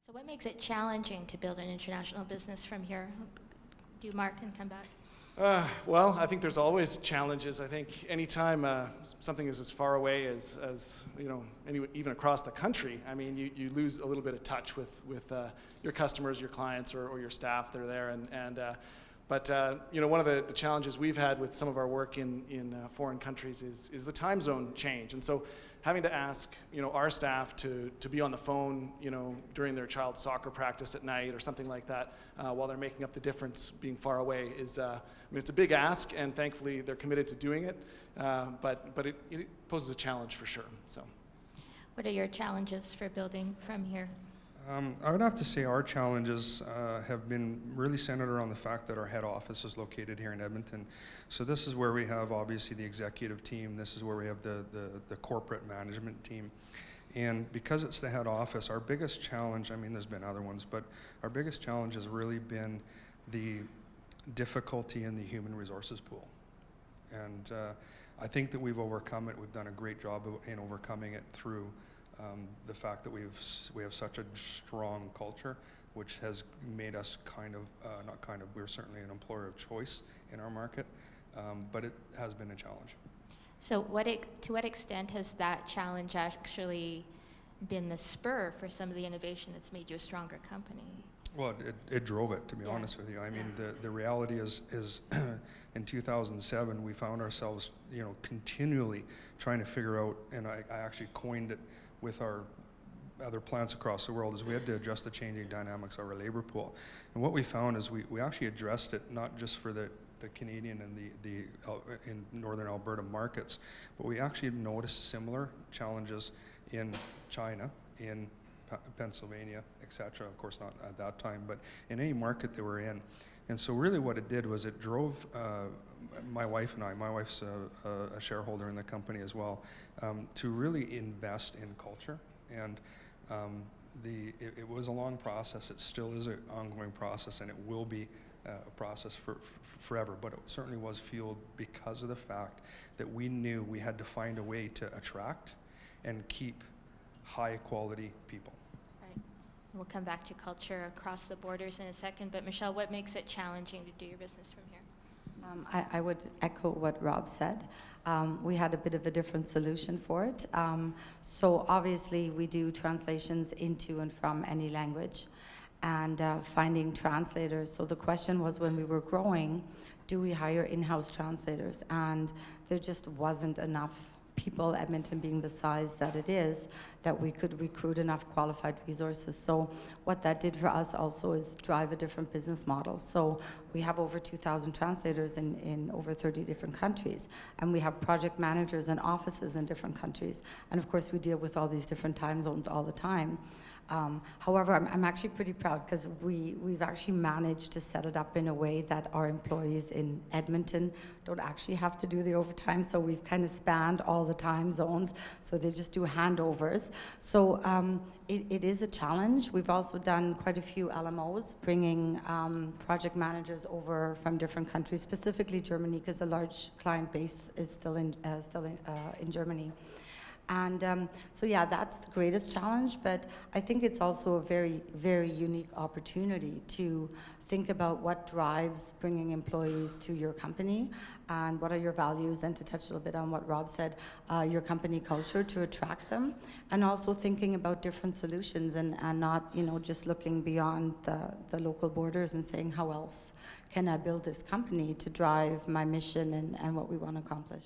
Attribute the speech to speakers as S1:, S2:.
S1: So what makes it challenging to build an international business from here? Do Mark and come back?
S2: Well, I think there's always challenges. I think anytime something is as far away as even across the country, I mean, you lose a little bit of touch with your customers, your clients, or your staff that are there. But one of the challenges we've had with some of our work in foreign countries is the time zone change. And so having to ask our staff to be on the phone during their child's soccer practice at night or something like that while they're making up the difference being far away is it's a big ask, and thankfully they're committed to doing it. But it poses a challenge for sure. So,
S1: what are your challenges for building from here?
S3: I would have to say our challenges have been really centered around the fact that our head office is located here in Edmonton. So this is where we have obviously the executive team. This is where we have the corporate management team. And because it's the head office, our biggest challenge, I mean there's been other ones, but our biggest challenge has really been the difficulty in the human resources pool. And I think that we've overcome it. We've done a great job in overcoming it through the fact that we have such a strong culture, which has made us we're certainly an employer of choice in our market, but it has been a challenge.
S1: So to what extent has that challenge actually been the spur for some of the innovation that's made you a stronger company?
S3: Well, it drove it, to be honest with you. I mean, the reality is in 2007, we found ourselves, continually trying to figure out, and I actually coined it with our other plants across the world, is we had to adjust the changing dynamics of our labor pool. And what we found is we actually addressed it not just for the Canadian and the in northern Alberta markets, but we actually noticed similar challenges in China, in Pennsylvania, etc. Of course, not at that time, but in any market that we're in. And so really what it did was it drove my wife and I, my wife's a shareholder in the company as well, to really invest in culture. And it was a long process. It still is an ongoing process, and it will be a process for forever. But it certainly was fueled because of the fact that we knew we had to find a way to attract and keep high-quality people.
S1: Right. We'll come back to culture across the borders in a second, but Michele, what makes it challenging to do your business from here?
S4: I would echo what Rob said. We had a bit of a different solution for it. So obviously we do translations into and from any language, and finding translators. So the question was, when we were growing, do we hire in-house translators? And there just wasn't enough people, Edmonton being the size that it is, that we could recruit enough qualified resources. So what that did for us also is drive a different business model. So we have over 2,000 translators in over 30 different countries, and we have project managers and offices in different countries. And of course we deal with all these different time zones all the time. However, I'm actually pretty proud because we've actually managed to set it up in a way that our employees in Edmonton don't actually have to do the overtime. So we've kind of spanned all the time zones. So they just do handovers. So it is a challenge. We've also done quite a few LMOs, bringing project managers over from different countries, specifically Germany, because a large client base is still in Germany. And so yeah, that's the greatest challenge, but I think it's also a very, very unique opportunity to think about what drives bringing employees to your company and what are your values, and to touch a little bit on what Rob said, your company culture to attract them, and also thinking about different solutions and not just looking beyond the local borders and saying, how else can I build this company to drive my mission and what we want to accomplish.